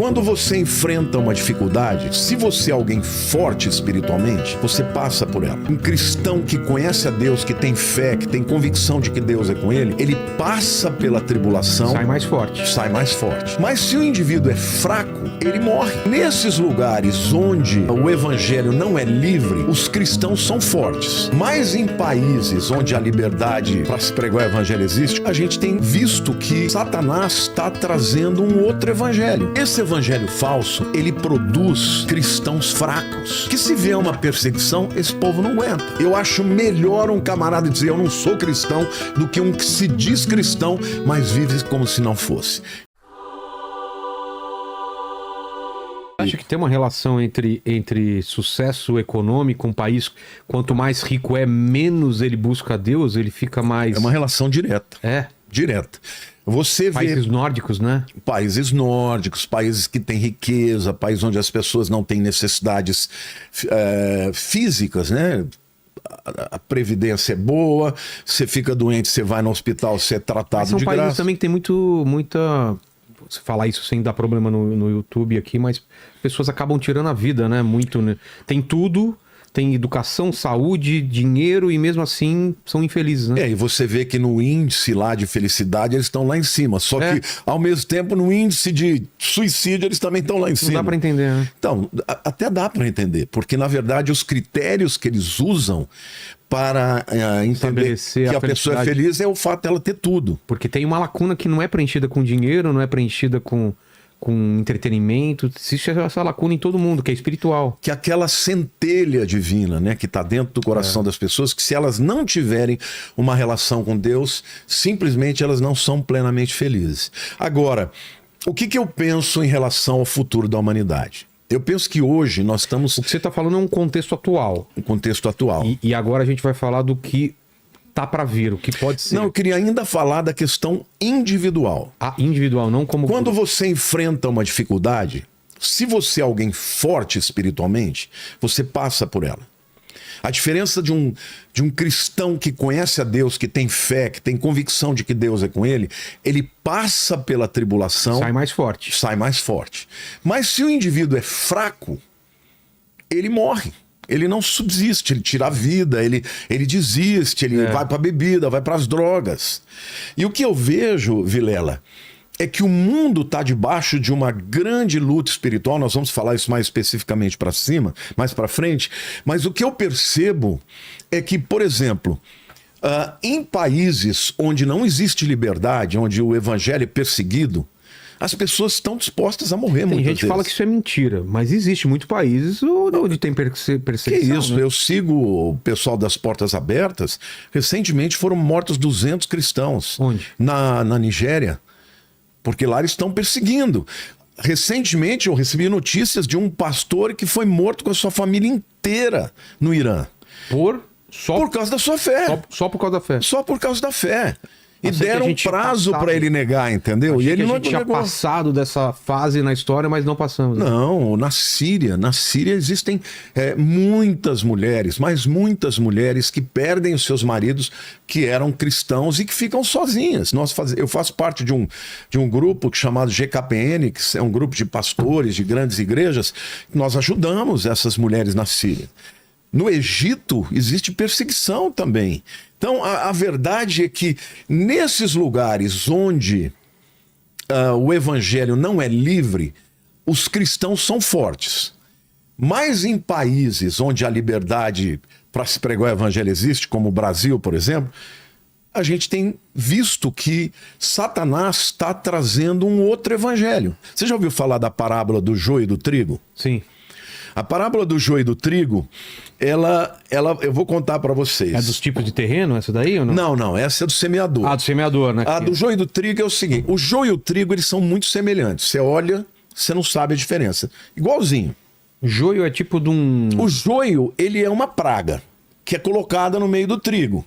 Quando você enfrenta uma dificuldade, se você é alguém forte espiritualmente, você passa por ela. Um cristão que conhece a Deus, que tem fé, que tem convicção de que Deus é com ele, ele passa pela tribulação, sai mais forte. Sai mais forte. Mas se o indivíduo é fraco, ele morre. Nesses lugares onde o evangelho não é livre, os cristãos são fortes. Mas em países onde a liberdade para se pregar o evangelho existe, a gente tem visto que Satanás está trazendo um outro evangelho. Esse evangelho falso, ele produz cristãos fracos, que se vê uma perseguição, esse povo não aguenta. Eu acho melhor um camarada dizer eu não sou cristão, do que um que se diz cristão, mas vive como se não fosse. Acha que tem uma relação entre sucesso econômico, um país, quanto mais rico é, menos ele busca a Deus, ele fica mais... É uma relação direta. É? Direta. Você países vê... nórdicos, né? Países nórdicos, países que têm riqueza, países onde as pessoas não têm necessidades físicas, né? A previdência é boa, você fica doente, você vai no hospital, você é tratado de graça. São países também que tem muita... Você falar isso sem dar problema no YouTube aqui, mas pessoas acabam tirando a vida, né? Muito, né? Tem tudo, tem educação, saúde, dinheiro e mesmo assim são infelizes, né? E você vê que no índice lá de felicidade eles estão lá em cima. Só que ao mesmo tempo no índice de suicídio eles também estão lá em cima. Não dá pra entender, né? Então, até dá pra entender, porque na verdade os critérios que eles usam para entender que a pessoa é feliz é o fato dela ter tudo. Porque tem uma lacuna que não é preenchida com dinheiro, não é preenchida com entretenimento. Existe essa lacuna em todo mundo, que é espiritual. Que aquela centelha divina, né, que está dentro do coração das pessoas, que se elas não tiverem uma relação com Deus, simplesmente elas não são plenamente felizes. Agora, o que eu penso em relação ao futuro da humanidade? Eu penso que hoje nós estamos... O que você está falando é um contexto atual. Um contexto atual. E agora a gente vai falar do que tá para vir, o que pode ser. Não, eu queria ainda falar da questão individual. Ah, individual, não como... Quando você enfrenta uma dificuldade, se você é alguém forte espiritualmente, você passa por ela. A diferença de um cristão que conhece a Deus, que tem fé, que tem convicção de que Deus é com ele, ele passa pela tribulação... Sai mais forte. Sai mais forte. Mas se o indivíduo é fraco, ele morre. Ele não subsiste, ele tira a vida, ele desiste, ele vai para a bebida, vai para as drogas. E o que eu vejo, Vilela, é que o mundo está debaixo de uma grande luta espiritual. Nós vamos falar isso mais especificamente para cima, mais para frente. Mas o que eu percebo é que, por exemplo, em países onde não existe liberdade, onde o evangelho é perseguido, as pessoas estão dispostas a morrer muitas vezes. Tem gente que fala que isso é mentira, mas existe muitos países onde tem perseguição. Que isso, né? Eu sigo o pessoal das Portas Abertas. Recentemente foram mortos 200 cristãos. Onde? Na Nigéria. Porque lá eles estão perseguindo. Recentemente eu recebi notícias de um pastor que foi morto com a sua família inteira no Irã. Por causa da sua fé. Só por causa da fé. Só por causa da fé. E Achei deram um prazo para ele negar, entendeu? Achei E ele que não a gente tinha negou. passado dessa fase na história, mas não passamos. Né? Não, na Síria existem muitas mulheres, mas muitas mulheres que perdem os seus maridos que eram cristãos e que ficam sozinhas. Eu faço parte de um grupo chamado GKPN, que é um grupo de pastores de grandes igrejas. Nós ajudamos essas mulheres na Síria. No Egito existe perseguição também. Então a verdade é que nesses lugares onde o evangelho não é livre, os cristãos são fortes. Mas em países onde a liberdade para se pregar o evangelho existe, como o Brasil, por exemplo, a gente tem visto que Satanás está trazendo um outro evangelho. Você já ouviu falar da parábola do joio e do trigo? Sim. A parábola do joio e do trigo, eu vou contar para vocês. É dos tipos de terreno, essa daí ou não? Não, essa é do semeador. Ah, do semeador, né? A do joio e do trigo é o seguinte, o joio e o trigo, eles são muito semelhantes. Você olha, você não sabe a diferença. Igualzinho. Joio é tipo de um... O joio, ele é uma praga, que é colocada no meio do trigo.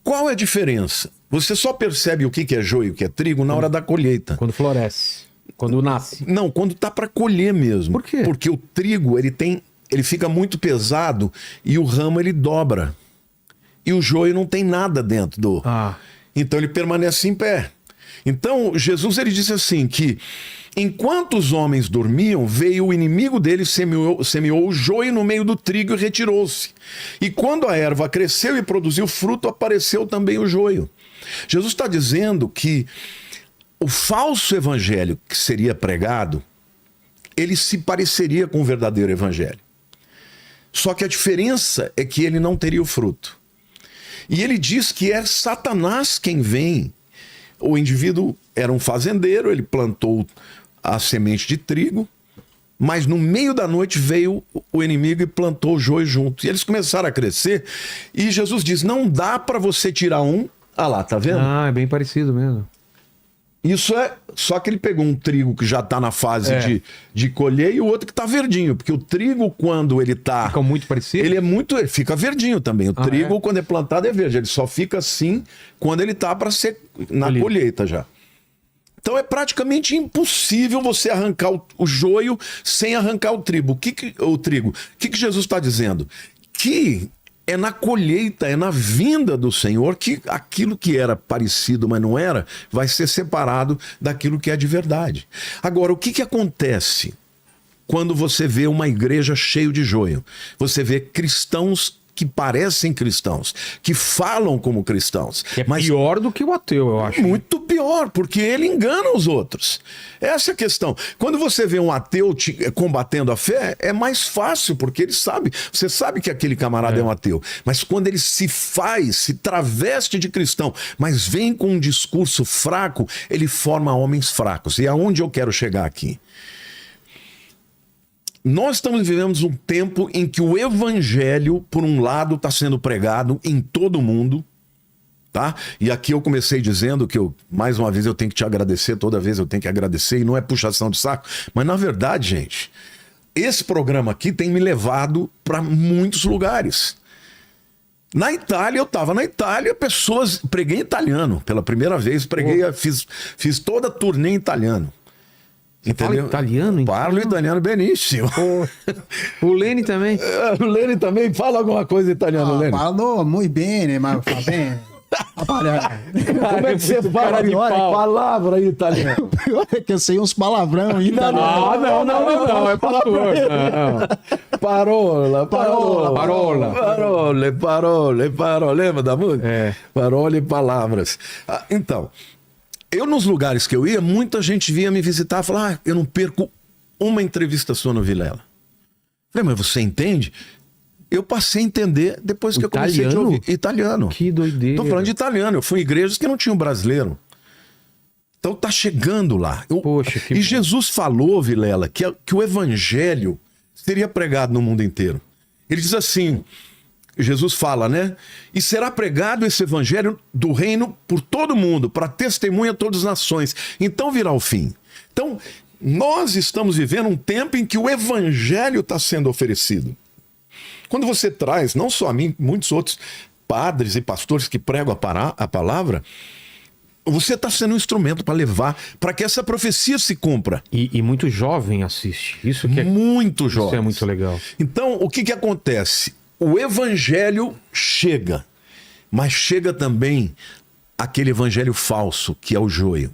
Qual é a diferença? Você só percebe o que é joio e o que é trigo na hora da colheita. Quando floresce. Quando nasce. Não, quando tá para colher mesmo. Por quê? Porque o trigo, ele fica muito pesado e o ramo ele dobra. E o joio não tem nada dentro do... Então ele permanece em pé. Então Jesus ele disse assim que Enquanto os homens dormiam, veio o inimigo deles, semeou o joio no meio do trigo e retirou-se. E quando a erva cresceu e produziu fruto, apareceu também o joio. Jesus está dizendo que o falso evangelho que seria pregado, ele se pareceria com o verdadeiro evangelho. Só que a diferença é que ele não teria o fruto. E ele diz que é Satanás quem vem. O indivíduo era um fazendeiro, ele plantou a semente de trigo, mas no meio da noite veio o inimigo e plantou o joio junto. E eles começaram a crescer, e Jesus diz, não dá para você tirar um. Ah lá, tá vendo? Ah, é bem parecido mesmo. Isso é, só que ele pegou um trigo que já está na fase de colher e o outro que está verdinho, porque o trigo quando ele está... Fica muito parecido? Ele fica verdinho também. O trigo quando é plantado é verde, ele só fica assim quando ele está para ser na colheita já. Então é praticamente impossível você arrancar o joio sem arrancar o trigo. O que Jesus está dizendo? Que é na colheita, é na vinda do Senhor que aquilo que era parecido, mas não era, vai ser separado daquilo que é de verdade. Agora, o que acontece quando você vê uma igreja cheia de joio? Você vê cristãos que parecem cristãos, que falam como cristãos. Que é pior do que o ateu, eu acho. Muito pior, porque ele engana os outros. Essa é a questão. Quando você vê um ateu combatendo a fé, é mais fácil, porque ele sabe. Você sabe que aquele camarada é um ateu. Mas quando ele se traveste de cristão, mas vem com um discurso fraco, ele forma homens fracos. E aonde eu quero chegar aqui? Nós vivendo um tempo em que o evangelho, por um lado, está sendo pregado em todo o mundo, tá? E aqui eu comecei dizendo que mais uma vez eu tenho que te agradecer, toda vez eu tenho que agradecer, e não é puxação de saco, mas na verdade, gente, esse programa aqui tem me levado para muitos lugares. Na Itália, eu estava na Itália, preguei em italiano, pela primeira vez, fiz toda a turnê em italiano. Entendeu? Fala italiano, então? Parlo italiano benissimo. O Lene também? O Lene também fala alguma coisa em italiano, Lene? Falo muito bem, mas fa bene. Como é que você fala de palavra em italiano? O pior é que eu sei uns palavrão em italiano. Não, é pastor. Parole. Lembra da música? É. Parole e palavras. Então, eu nos lugares que eu ia, muita gente vinha me visitar e falar, eu não perco uma entrevista sua no Vilela. Falei, mas você entende? Eu passei a entender depois que eu comecei a ouvir italiano. Que doideira. Tô falando de italiano. Eu fui em igrejas que não tinham brasileiro. Então tá chegando lá. Poxa, que e bom. Jesus falou, Vilela, que o evangelho seria pregado no mundo inteiro. Ele diz assim, Jesus fala, né? E será pregado esse evangelho do reino por todo mundo, para testemunha a todas as nações. Então virá o fim. Então, nós estamos vivendo um tempo em que o evangelho está sendo oferecido. Quando você traz, não só a mim, muitos outros padres e pastores que pregam a palavra, você está sendo um instrumento para levar, para que essa profecia se cumpra. E muito jovem assiste. Isso que é muito jovem. Isso é muito legal. Então, o que acontece? O evangelho chega, mas chega também aquele evangelho falso, que é o joio.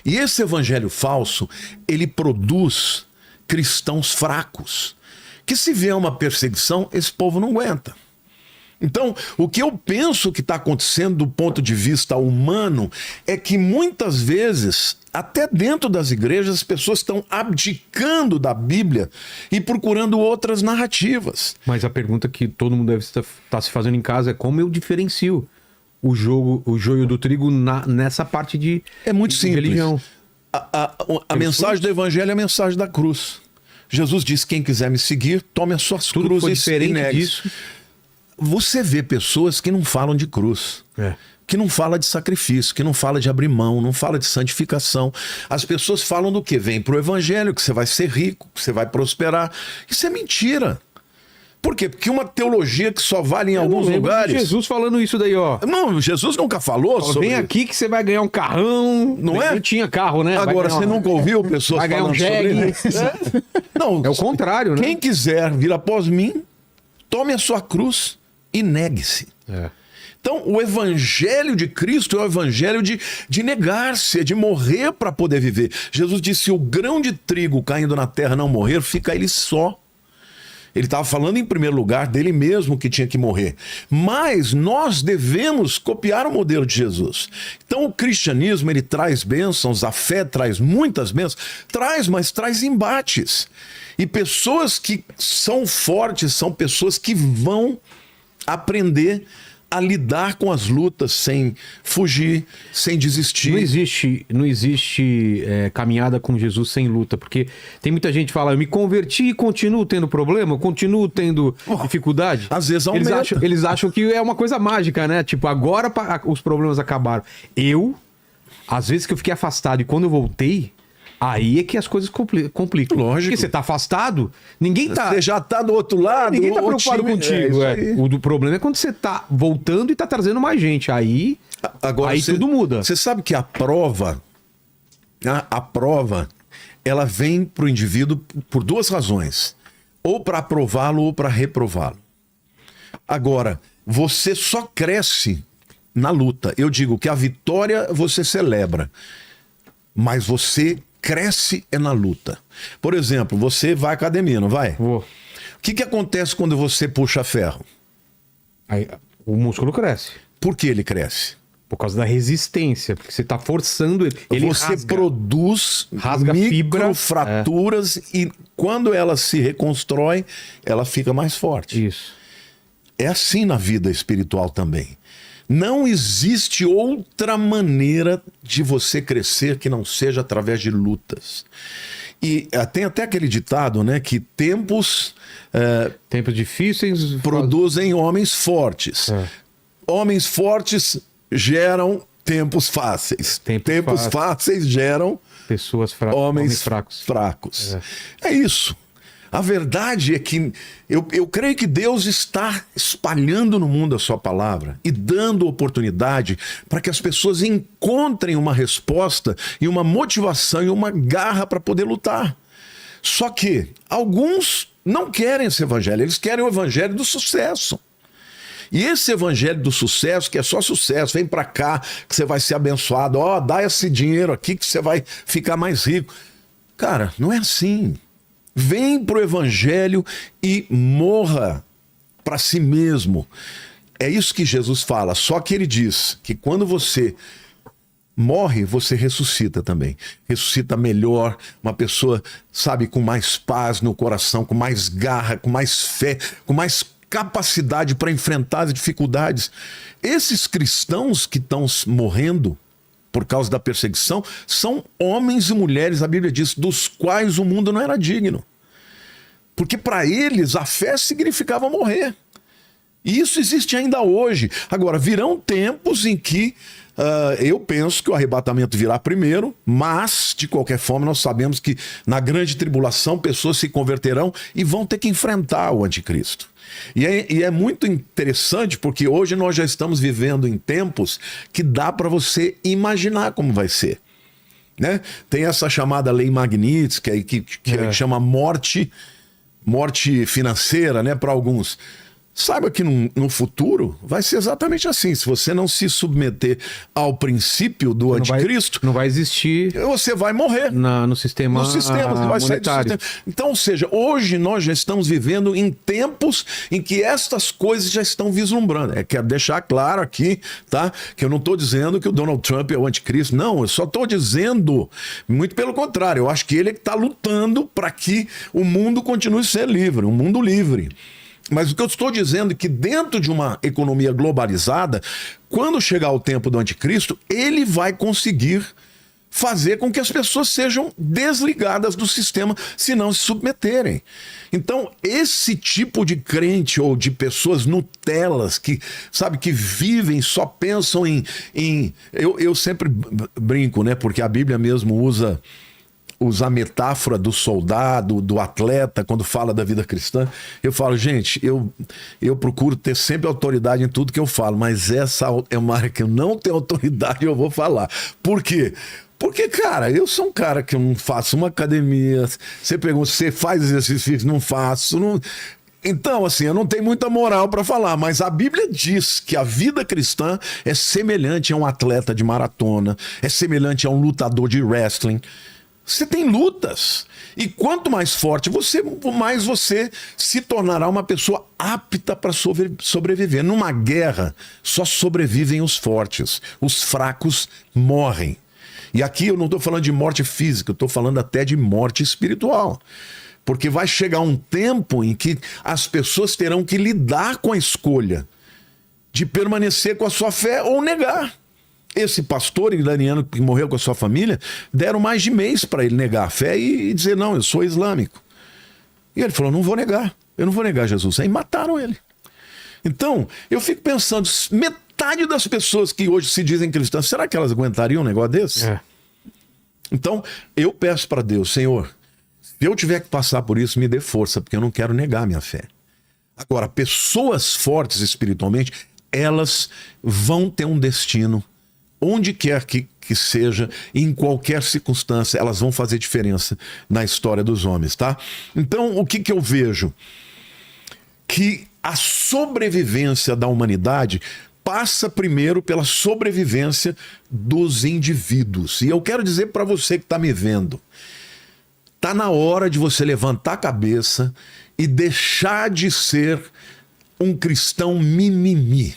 E esse evangelho falso, ele produz cristãos fracos, que se vier uma perseguição, esse povo não aguenta. Então, o que eu penso que está acontecendo do ponto de vista humano é que muitas vezes, até dentro das igrejas, as pessoas estão abdicando da Bíblia e procurando outras narrativas. Mas a pergunta que todo mundo deve estar se fazendo em casa é como eu diferencio o joio do trigo nessa parte de religião. A mensagem do evangelho é a mensagem da cruz. Jesus disse, quem quiser me seguir, tome as suas cruzes e negue. Disso. Você vê pessoas que não falam de cruz, que não falam de sacrifício, que não falam de abrir mão, não falam de santificação. As pessoas falam do quê? Vem pro evangelho, que você vai ser rico, que você vai prosperar. Isso é mentira. Por quê? Porque uma teologia que só vale em alguns lugares... Jesus falando isso daí, ó. Não, Jesus nunca falou sobre... Vem aqui que você vai ganhar um carrão. Não é? Não tinha carro, né? Agora, você nunca ouviu pessoas falando sobre isso? Não, é o contrário, né? Quem quiser vir após mim, tome a sua cruz e negue-se. Então, o evangelho de Cristo é o evangelho de negar-se, é de morrer para poder viver. Jesus disse: se o grão de trigo caindo na terra não morrer, fica ele só. Ele estava falando em primeiro lugar dele mesmo que tinha que morrer. Mas nós devemos copiar o modelo de Jesus. Então o cristianismo, ele traz bênçãos, a fé traz muitas bênçãos, mas traz embates. E pessoas que são fortes são pessoas que vão aprender a lidar com as lutas sem fugir, sem desistir. Não existe caminhada com Jesus sem luta, porque tem muita gente que fala: eu me converti e continuo tendo problema, eu continuo tendo dificuldade. Às vezes aumenta. Eles acham que é uma coisa mágica, né? Tipo, agora os problemas acabaram. Às vezes que eu fiquei afastado e quando eu voltei, aí é que as coisas complicam. Lógico. Porque você tá afastado, ninguém tá... Você já tá do outro lado. Ninguém tá preocupado contigo. O problema é quando você tá voltando e tá trazendo mais gente. Aí tudo muda. Você sabe que a prova, ela vem pro indivíduo por duas razões. Ou para aprová-lo ou para reprová-lo. Agora, você só cresce na luta. Eu digo que a vitória você celebra, mas você cresce na luta. Por exemplo, você vai à academia, não vai? Vou. O que acontece quando você puxa ferro? Aí, o músculo cresce. Por que ele cresce? Por causa da resistência, porque você tá forçando ele. Você rasga. Produz Rasga fibra, fraturas e quando ela se reconstrói, ela fica mais forte. Isso. É assim na vida espiritual também. Não existe outra maneira de você crescer que não seja através de lutas. E tem até aquele ditado, né, que tempos difíceis produzem homens fortes. Homens fortes geram tempos fáceis. Tempos fáceis geram homens fracos. É isso. A verdade é que eu creio que Deus está espalhando no mundo a sua palavra e dando oportunidade para que as pessoas encontrem uma resposta e uma motivação e uma garra para poder lutar. Só que alguns não querem esse evangelho, eles querem o evangelho do sucesso. E esse evangelho do sucesso, que é só sucesso, vem para cá que você vai ser abençoado, dá esse dinheiro aqui que você vai ficar mais rico. Cara, não é assim. Vem pro evangelho e morra para si mesmo. É isso que Jesus fala. Só que ele diz que quando você morre, você ressuscita também. Ressuscita melhor, uma pessoa, sabe, com mais paz no coração, com mais garra, com mais fé, com mais capacidade para enfrentar as dificuldades. Esses cristãos que estão morrendo por causa da perseguição, são homens e mulheres, a Bíblia diz, dos quais o mundo não era digno. Porque para eles a fé significava morrer. E isso existe ainda hoje. Agora, virão tempos em que eu penso que o arrebatamento virá primeiro, mas, de qualquer forma, nós sabemos que na grande tribulação pessoas se converterão e vão ter que enfrentar o anticristo. E é muito interessante porque hoje nós já estamos vivendo em tempos que dá para você imaginar como vai ser, né? Tem essa chamada lei Magnitsky que chama morte financeira, né, para alguns. Saiba que no futuro vai ser exatamente assim. Se você não se submeter ao princípio do anticristo, não vai existir. Você vai morrer no sistema você vai sair do sistema. Então, ou seja, hoje nós já estamos vivendo em tempos em que estas coisas já estão vislumbrando. Quero deixar claro aqui, tá? Que eu não estou dizendo que o Donald Trump é o anticristo. Não, eu só estou dizendo, muito pelo contrário, eu acho que ele está lutando para que o mundo continue a ser livre, um mundo livre. Mas o que eu estou dizendo é que dentro de uma economia globalizada, quando chegar o tempo do anticristo, ele vai conseguir fazer com que as pessoas sejam desligadas do sistema se não se submeterem. Então, esse tipo de crente ou de pessoas Nutelas que, sabe, que vivem, só pensam eu sempre brinco, né? Porque a Bíblia mesmo usa a metáfora do soldado, do atleta, quando fala da vida cristã. Eu falo, gente, eu procuro ter sempre autoridade em tudo que eu falo, mas essa é uma área que eu não tenho autoridade e eu vou falar. Por quê? Porque, cara, eu sou um cara que não faço uma academia. Você pergunta, você faz exercício físico? Não faço. Então, assim, eu não tenho muita moral para falar, mas a Bíblia diz que a vida cristã é semelhante a um atleta de maratona, é semelhante a um lutador de wrestling. Você tem lutas. E quanto mais forte você, mais você se tornará uma pessoa apta para sobreviver. Numa guerra, só sobrevivem os fortes. Os fracos morrem. E aqui eu não estou falando de morte física, eu estou falando até de morte espiritual. Porque vai chegar um tempo em que as pessoas terão que lidar com a escolha de permanecer com a sua fé ou negar. Esse pastor iraniano que morreu com a sua família, deram mais de mês para ele negar a fé e dizer, não, eu sou islâmico. E ele falou, não vou negar, eu não vou negar Jesus. Aí mataram ele. Então, eu fico pensando, metade das pessoas que hoje se dizem cristãs, será que elas aguentariam um negócio desse? É. Então, eu peço para Deus, Senhor, se eu tiver que passar por isso, me dê força, porque eu não quero negar a minha fé. Agora, pessoas fortes espiritualmente, elas vão ter um destino, onde quer que seja, em qualquer circunstância, elas vão fazer diferença na história dos homens, tá? Então, o que eu vejo? Que a sobrevivência da humanidade passa primeiro pela sobrevivência dos indivíduos. E eu quero dizer para você que está me vendo, tá na hora de você levantar a cabeça e deixar de ser um cristão mimimi.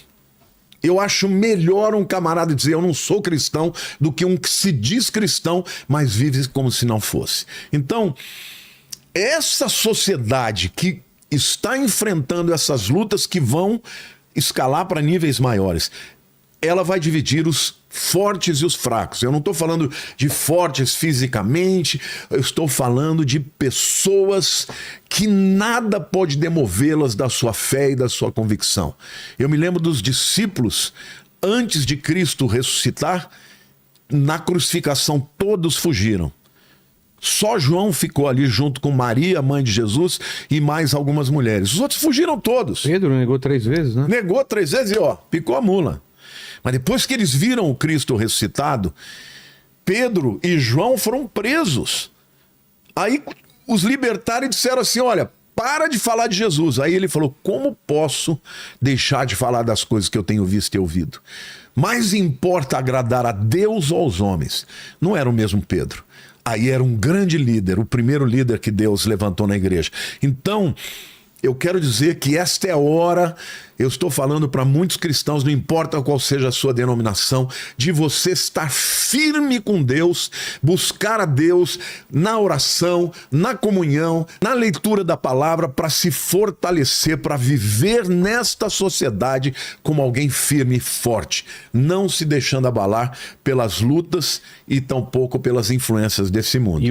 Eu acho melhor um camarada dizer eu não sou cristão do que um que se diz cristão, mas vive como se não fosse. Então, essa sociedade que está enfrentando essas lutas que vão escalar para níveis maiores, ela vai dividir os fortes e os fracos. Eu não estou falando de fortes fisicamente, eu estou falando de pessoas que nada pode demovê-las da sua fé e da sua convicção. Eu me lembro dos discípulos, antes de Cristo ressuscitar, na crucificação todos fugiram. Só João ficou ali junto com Maria, mãe de Jesus, e mais algumas mulheres. Os outros fugiram todos. Pedro negou 3 vezes, né? Negou 3 vezes e ó, picou a mula. Mas depois que eles viram o Cristo ressuscitado, Pedro e João foram presos. Aí os libertaram e disseram assim, olha, para de falar de Jesus. Aí ele falou, como posso deixar de falar das coisas que eu tenho visto e ouvido? Mais importa agradar a Deus ou aos homens. Não era o mesmo Pedro. Aí era um grande líder, o primeiro líder que Deus levantou na igreja. Então, eu quero dizer que esta é a hora, eu estou falando para muitos cristãos, não importa qual seja a sua denominação, de você estar firme com Deus, buscar a Deus na oração, na comunhão, na leitura da palavra, para se fortalecer, para viver nesta sociedade como alguém firme e forte, não se deixando abalar pelas lutas e tampouco pelas influências desse mundo.